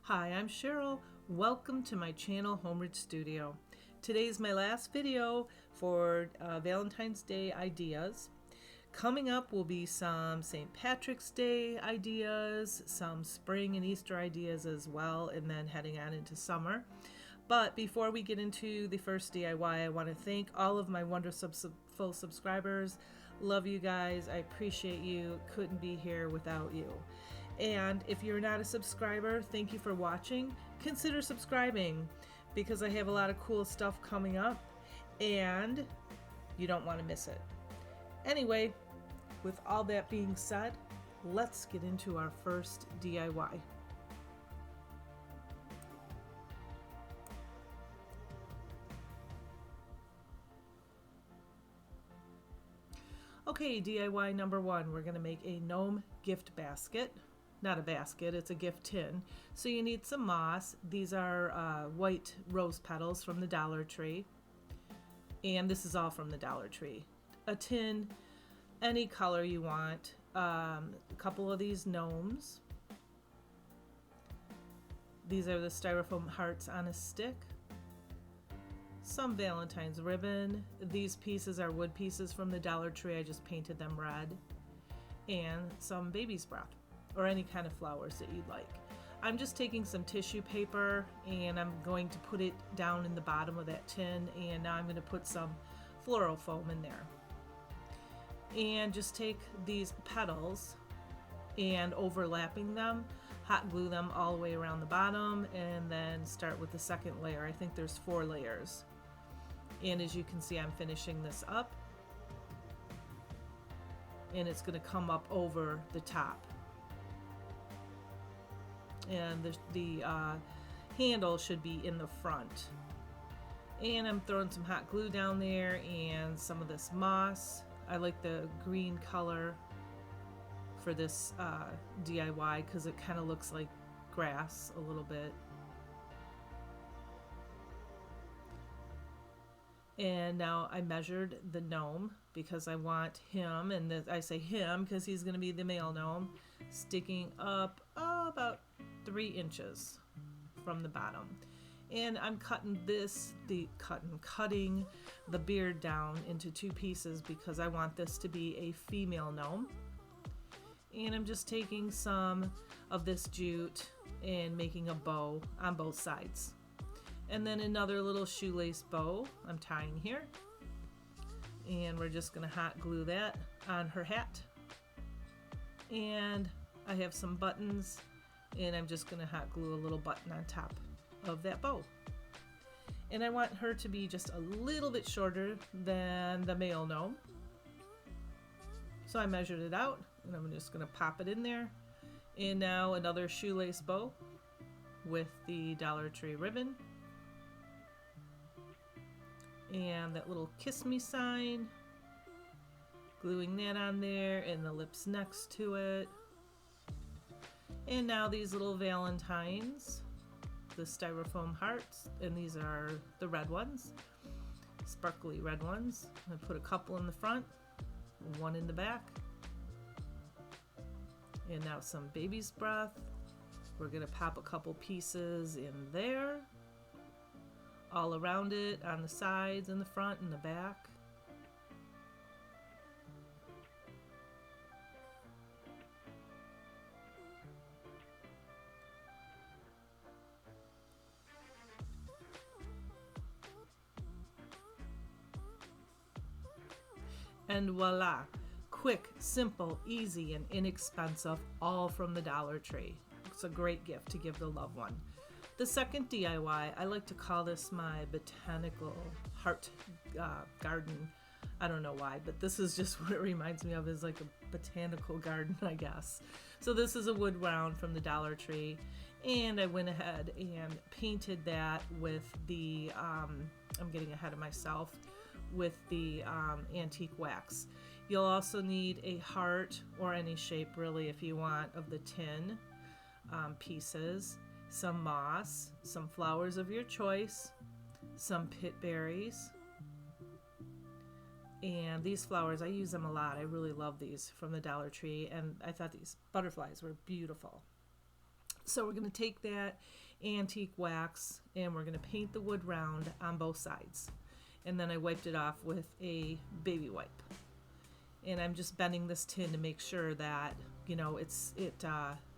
Hi, I'm Cheryl. Welcome to my channel, Homeridge Studio. Today's my last video for Valentine's Day ideas. Coming up will be some St. Patrick's Day ideas, some spring and Easter ideas as well, and then heading on into summer. But before we get into the first DIY, I want to thank all of my wonderful subscribers. Love you guys. I appreciate you. Couldn't be here without you. And if you're not a subscriber, thank you for watching. Consider subscribing because I have a lot of cool stuff coming up and you don't want to miss it. Anyway, with all that being said, let's get into our first DIY. Okay, DIY number one, we're going to make a gnome gift basket. Not a basket, it's a gift tin. So you need some moss. These are white rose petals from the Dollar Tree. And this is all from the Dollar Tree. A tin, any color you want. A couple of these gnomes. These are the styrofoam hearts on a stick. Some Valentine's ribbon. These pieces are wood pieces from the Dollar Tree. I just painted them red. And some baby's breath, or any kind of flowers that you'd like. I'm just taking some tissue paper and I'm going to put it down in the bottom of that tin, and now I'm going to put some floral foam in there. And just take these petals and overlapping them, hot glue them all the way around the bottom, and then start with the second layer. I think there's 4 layers. And as you can see, I'm finishing this up. And it's going to come up over the top. And the handle should be in the front. And I'm throwing some hot glue down there and some of this moss. I like the green color for this DIY because it kind of looks like grass a little bit. And now I measured the gnome because I want him, and I say him because he's going to be the male gnome, sticking up about 3 inches from the bottom. And I'm cutting the beard down into 2 pieces because I want this to be a female gnome. And I'm just taking some of this jute and making a bow on both sides. And then another little shoelace bow I'm tying here. And we're just going to hot glue that on her hat. And I have some buttons, and I'm just going to hot glue a little button on top of that bow. And I want her to be just a little bit shorter than the male gnome. So I measured it out, and I'm just going to pop it in there. And now another shoelace bow with the Dollar Tree ribbon. And that little kiss me sign, gluing that on there, and the lips next to it. And now these little Valentines, the styrofoam hearts, and these are the red ones, sparkly red ones. I put a couple in the front, 1 in the back. And now some baby's breath. We're gonna pop a couple pieces in there, all around it, on the sides, in the front, and the back. And voila! Quick, simple, easy, and inexpensive, all from the Dollar Tree. It's a great gift to give the loved one. The second DIY, I like to call this my botanical heart garden. I don't know why, but this is just what it reminds me of, is like a botanical garden, I guess. So this is a wood round from the Dollar Tree, and I went ahead and painted that with the, I'm getting ahead of myself, with the antique wax. You'll also need a heart, or any shape really if you want, of the tin pieces. Some moss, some flowers of your choice, some pit berries, and these flowers, I use them a lot. I really love these from the Dollar Tree, and I thought these butterflies were beautiful. So we're going to take that antique wax and we're going to paint the wood round on both sides. And then I wiped it off with a baby wipe. And I'm just bending this tin to make sure that, you know, it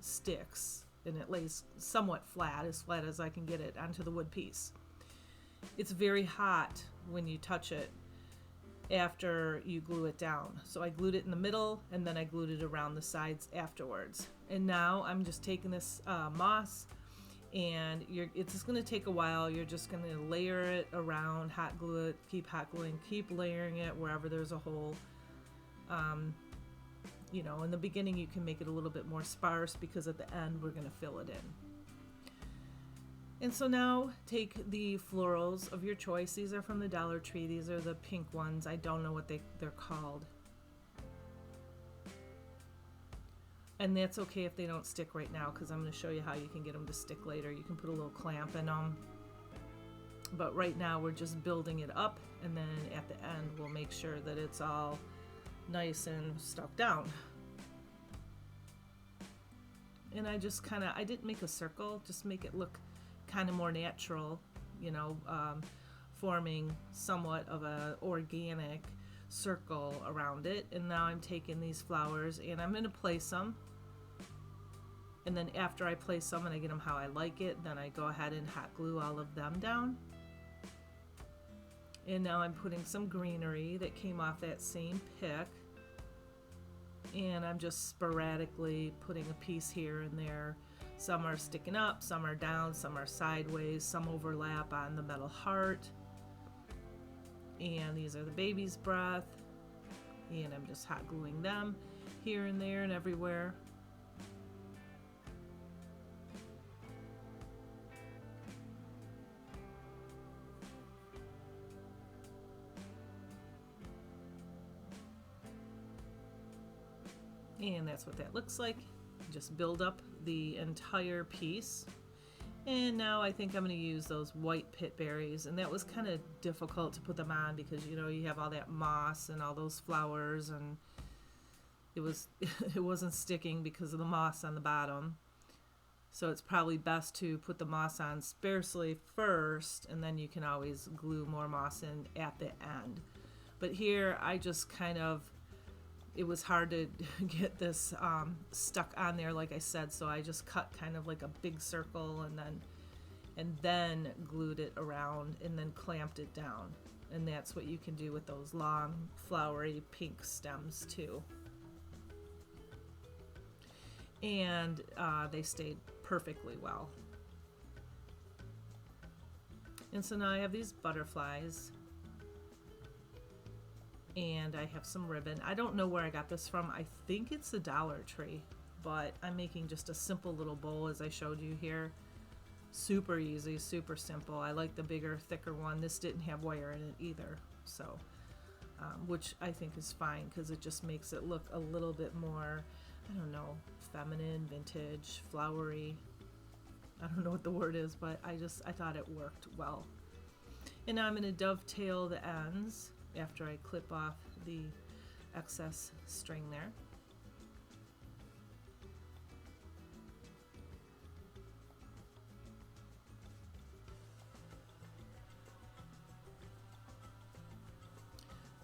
sticks and it lays somewhat flat as I can get it onto the wood piece. It's very hot when you touch it after you glue it down. So I glued it in the middle and then I glued it around the sides afterwards. And now I'm just taking this moss, and it's just going to take a while. You're just going to layer it around, hot glue it, keep hot gluing, keep layering it wherever there's a hole. You know, in the beginning you can make it a little bit more sparse because at the end we're going to fill it in. And so now take the florals of your choice. These are from the Dollar Tree. These are the pink ones. I don't know what they're called. And that's okay if they don't stick right now, because I'm going to show you how you can get them to stick later. You can put a little clamp in them. But right now we're just building it up, and then at the end we'll make sure that it's all nice and stuck down. And I just I didn't make a circle, just make it look kind of more natural, you know, forming somewhat of a organic circle around it. And now I'm taking these flowers and I'm going to place them. And then after I place them and I get them how I like it, then I go ahead and hot glue all of them down. And now I'm putting some greenery that came off that same pick. And I'm just sporadically putting a piece here and there. Some are sticking up, some are down, some are sideways, some overlap on the metal heart. And these are the baby's breath. And I'm just hot gluing them here and there and everywhere. And that's what that looks like. Just build up the entire piece. And now I think I'm going to use those white pit berries, and that was kind of difficult to put them on because, you know, you have all that moss and all those flowers, and it wasn't sticking because of the moss on the bottom. So it's probably best to put the moss on sparsely first, and then you can always glue more moss in at the end. But here I just it was hard to get this stuck on there, like I said, so I just cut kind of like a big circle and then glued it around and then clamped it down. And that's what you can do with those long flowery pink stems too. And they stayed perfectly well. And so now I have these butterflies. And I have some ribbon. I don't know where I got this from. I think it's the Dollar Tree, but I'm making just a simple little bowl as I showed you here. Super easy, super simple. I like the bigger, thicker one. This didn't have wire in it either, so which I think is fine because it just makes it look a little bit more, I don't know, feminine, vintage, flowery. I don't know what the word is, but I thought it worked well. And now I'm going to dovetail the ends after I clip off the excess string there.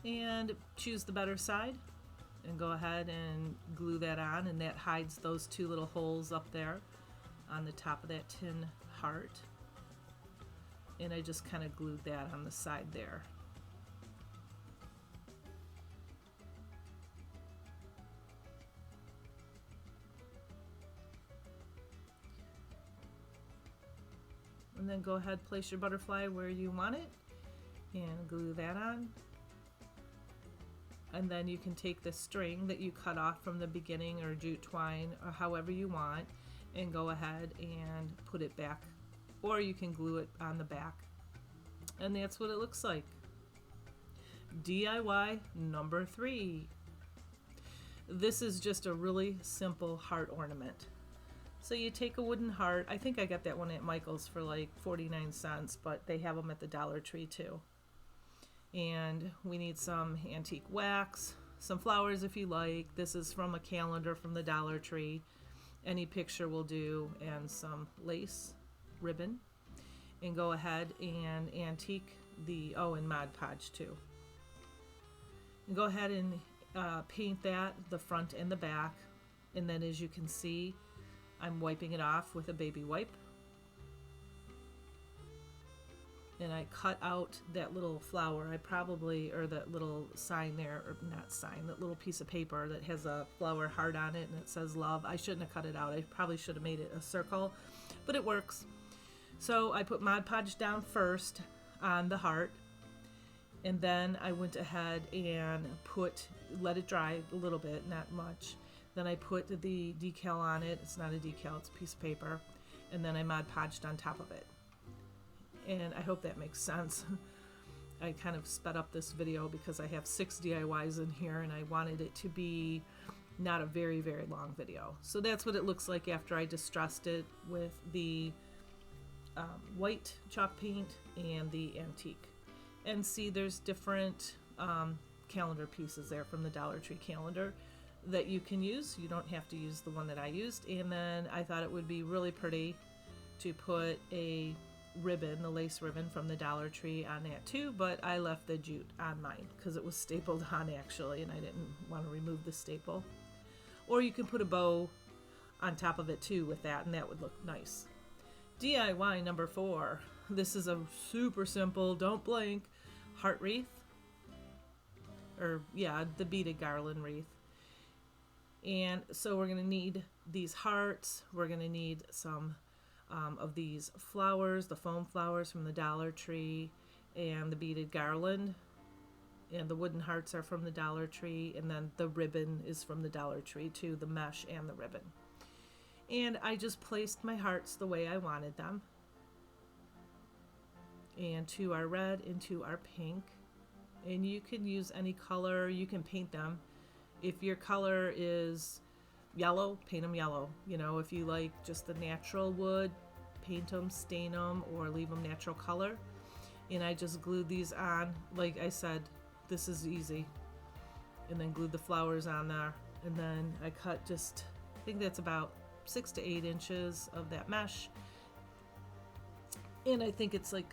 And choose the better side and go ahead and glue that on, and that hides those two little holes up there on the top of that tin heart. And I just kind of glued that on the side there. And then go ahead, place your butterfly where you want it and glue that on. And then you can take the string that you cut off from the beginning or jute twine or however you want and go ahead and put it back, or you can glue it on the back. And that's what it looks like. DIY number 3. This is just a really simple heart ornament. So you take a wooden heart. I think I got that one at Michael's for like 49 cents, but they have them at the Dollar Tree too. And we need some antique wax, some flowers if you like. This is from a calendar from the Dollar Tree. Any picture will do, and some lace ribbon. And go ahead and antique the, and Mod Podge too. And go ahead and paint that, the front and the back. And then as you can see, I'm wiping it off with a baby wipe. And I cut out that little flower. Or that little sign there, or not sign, that little piece of paper that has a flower heart on it and it says love. I shouldn't have cut it out. I probably should have made it a circle, but it works. So I put Mod Podge down first on the heart, and then I went ahead and let it dry a little bit, not much. Then I put the decal on it. It's not a decal, it's a piece of paper. And then I Mod Podged on top of it. And I hope that makes sense. I kind of sped up this video because I have 6 DIYs in here and I wanted it to be not a very, very long video. So that's what it looks like after I distressed it with the white chalk paint and the antique. And see, there's different calendar pieces there from the Dollar Tree calendar that you can use. You don't have to use the one that I used. And then I thought it would be really pretty to put a ribbon, the lace ribbon from the Dollar Tree on that too, but I left the jute on mine because it was stapled on actually, and I didn't want to remove the staple. Or you can put a bow on top of it too with that, and that would look nice. DIY number 4. This is a super simple, don't blink, heart wreath. Or yeah, the beaded garland wreath. And so we're going to need these hearts. We're going to need some of these flowers, the foam flowers from the Dollar Tree, and the beaded garland. And the wooden hearts are from the Dollar Tree, and then the ribbon is from the Dollar Tree too, the mesh and the ribbon. And I just placed my hearts the way I wanted them. And 2 are red and 2 are pink. And you can use any color, you can paint them. If your color is yellow, paint them yellow. You know, if you like just the natural wood, paint them, stain them, or leave them natural color. And I just glued these on. Like I said, this is easy. And then glued the flowers on there. And then I cut just, I think that's about 6 to 8 inches of that mesh. And I think it's like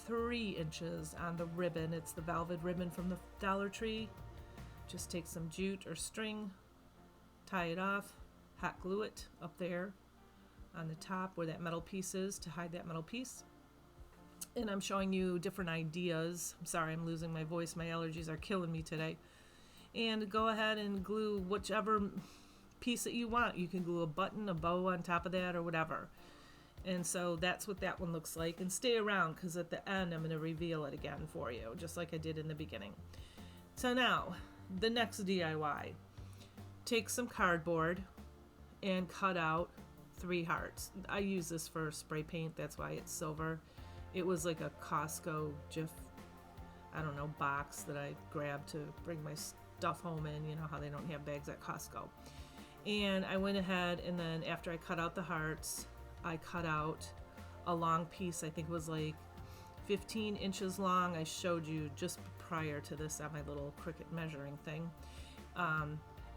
3 inches on the ribbon. It's the velvet ribbon from the Dollar Tree. Just take some jute or string, tie it off, hot glue it up there on the top where that metal piece is to hide that metal piece. And I'm showing you different ideas. I'm sorry, I'm losing my voice. My allergies are killing me today. And go ahead and glue whichever piece that you want. You can glue a button, a bow on top of that, or whatever. And so that's what that one looks like. And stay around because at the end I'm going to reveal it again for you, just like I did in the beginning. So now, the next DIY. Take some cardboard and cut out 3 hearts. I use this for spray paint, that's why it's silver. It was like a Costco Jif, I don't know, box that I grabbed to bring my stuff home in. You know how they don't have bags at Costco. And I went ahead and then after I cut out the hearts, I cut out a long piece. I think it was like 15 inches long. I showed you just prior to this on my little Cricut measuring thing.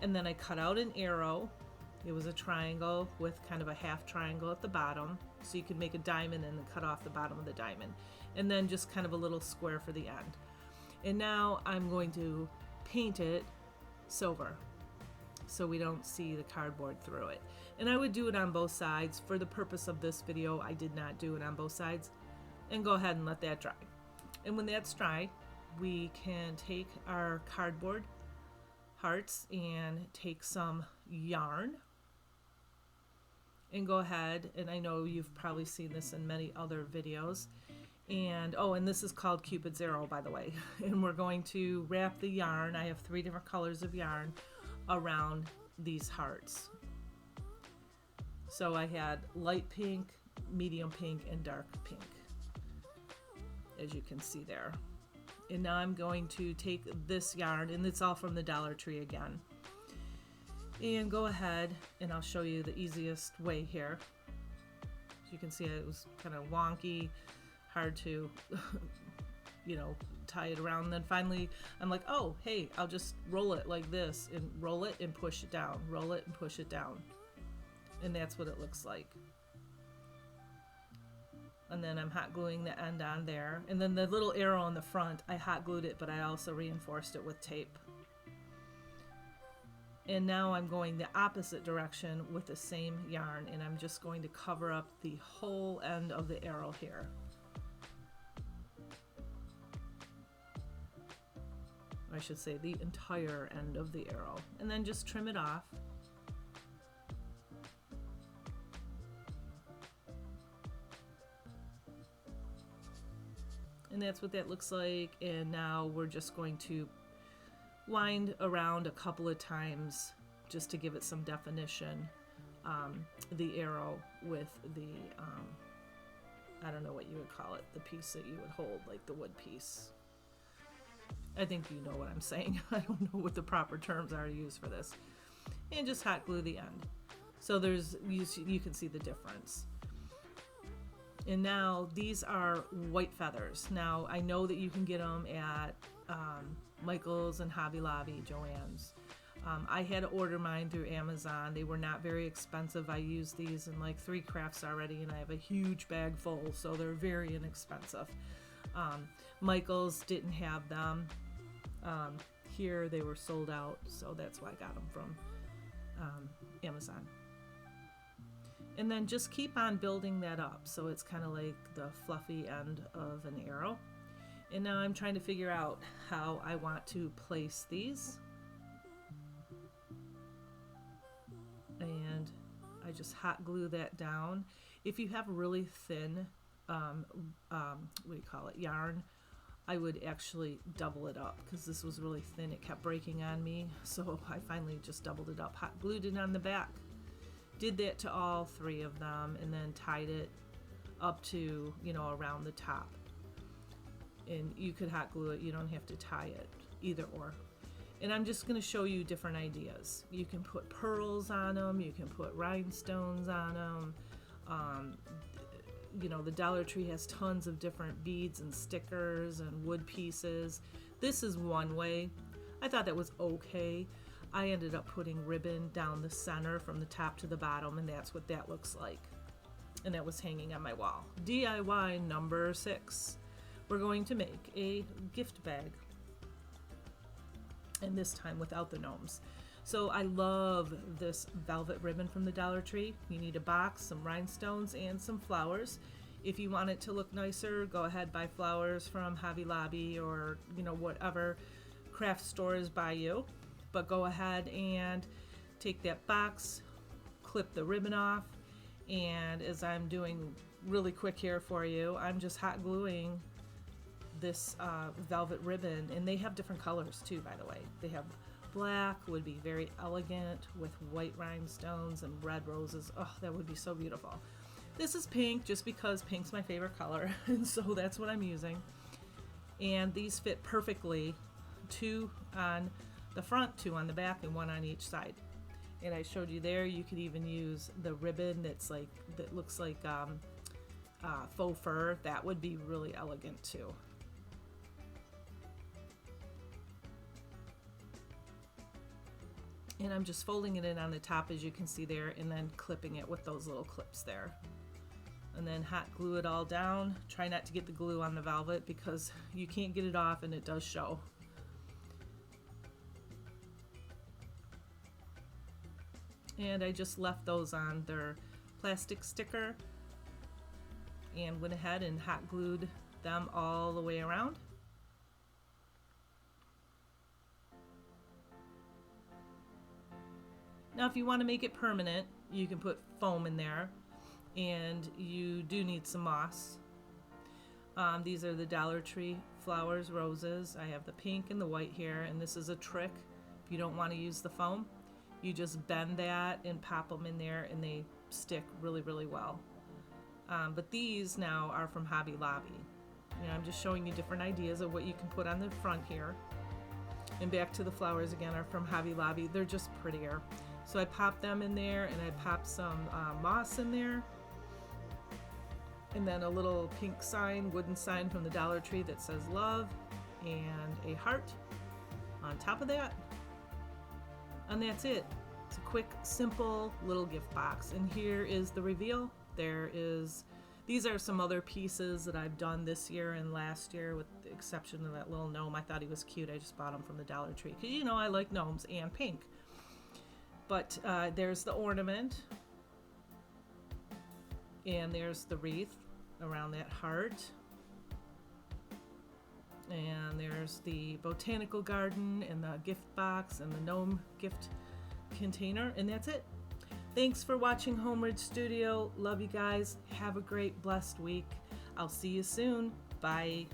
And then I cut out an arrow. It was a triangle with kind of a half triangle at the bottom. So you could make a diamond and then cut off the bottom of the diamond. And then just kind of a little square for the end. And now I'm going to paint it silver so we don't see the cardboard through it. And I would do it on both sides. For the purpose of this video, I did not do it on both sides. And go ahead and let that dry. And when that's dry, we can take our cardboard hearts and take some yarn and go ahead, and I know you've probably seen this in many other videos, and and this is called Cupid's arrow, by the way. And we're going to wrap the yarn, I have 3 different colors of yarn, around these hearts. So I had light pink, medium pink, and dark pink, as you can see there. And now I'm going to take this yarn, and it's all from the Dollar Tree again. And go ahead, and I'll show you the easiest way here. As you can see, it was kind of wonky, hard to, tie it around. And then finally, I'm like, oh, hey, I'll just roll it like this, and roll it and push it down, roll it and push it down. And that's what it looks like. And then I'm hot gluing the end on there. And then the little arrow on the front, I hot glued it, but I also reinforced it with tape. And now I'm going the opposite direction with the same yarn, and I'm just going to cover up the whole end of the arrow here. I should say the entire end of the arrow, and then just trim it off. And that's what that looks like. And now we're just going to wind around a couple of times just to give it some definition, the arrow with the I don't know what you would call it, the piece that you would hold, like the wood piece. I think you know what I'm saying. I don't know what the proper terms are to use for this. And just hot glue the end. So there's, you can see the difference. And now these are white feathers. Now I know that you can get them at Michael's and Hobby Lobby, Joann's. I had to order mine through Amazon. They were not very expensive. I used these in like 3 crafts already, and I have a huge bag full, so they're very inexpensive. Michael's didn't have them. Here they were sold out, so that's why I got them from Amazon. And then just keep on building that up, so it's kind of like the fluffy end of an arrow. And now I'm trying to figure out how I want to place these. And I just hot glue that down. If you have really thin, yarn, I would actually double it up, because this was really thin. It kept breaking on me, so I finally just doubled it up, hot glued it on the back. Did that to all 3 of them, and then tied it up to, around the top. And you could hot glue it, you don't have to tie it, either or. And I'm just going to show you different ideas. You can put pearls on them, you can put rhinestones on them. The Dollar Tree has tons of different beads and stickers and wood pieces. This is one way. I thought that was okay. I ended up putting ribbon down the center from the top to the bottom, and that's what that looks like. And that was hanging on my wall. DIY number 6. We're going to make a gift bag. And this time without the gnomes. So I love this velvet ribbon from the Dollar Tree. You need a box, some rhinestones, and some flowers. If you want it to look nicer, go ahead, buy flowers from Hobby Lobby or whatever craft stores by you. But go ahead and take that box, clip the ribbon off, and as I'm doing really quick here for you, I'm just hot gluing this velvet ribbon. And they have different colors too, by the way. They have black, would be very elegant, with white rhinestones and red roses. Oh, that would be so beautiful. This is pink, just because pink's my favorite color, and so that's what I'm using. And these fit perfectly, 2 on the front, 2 on the back, and 1 on each side. And I showed you there, you could even use the ribbon that looks like faux fur. That would be really elegant too. And I'm just folding it in on the top, as you can see there, and then clipping it with those little clips there. And then hot glue it all down. Try not to get the glue on the velvet, because you can't get it off and it does show. And I just left those on their plastic sticker and went ahead and hot glued them all the way around. Now if you want to make it permanent, you can put foam in there, and you do need some moss. These are the Dollar Tree flowers, roses. I have the pink and the white here, and this is a trick. If you don't want to use the foam, you just bend that and pop them in there, and they stick really, really well. But these now are from Hobby Lobby. I'm just showing you different ideas of what you can put on the front here. And back to the flowers again, are from Hobby Lobby. They're just prettier. So I popped them in there, and I popped some moss in there. And then a little pink sign, wooden sign from the Dollar Tree that says love, and a heart on top of that. And that's it. It's a quick, simple little gift box. And here is the reveal. These are some other pieces that I've done this year and last year, with the exception of that little gnome. I thought he was cute. I just bought him from the Dollar Tree because, you know, I like gnomes and pink. But there's the ornament, and there's the wreath around that heart, and there's the botanical garden and the gift box and the gnome gift container, and that's it. Thanks for watching Homeridge Studio. Love you guys. Have a great, blessed week. I'll see you soon. Bye.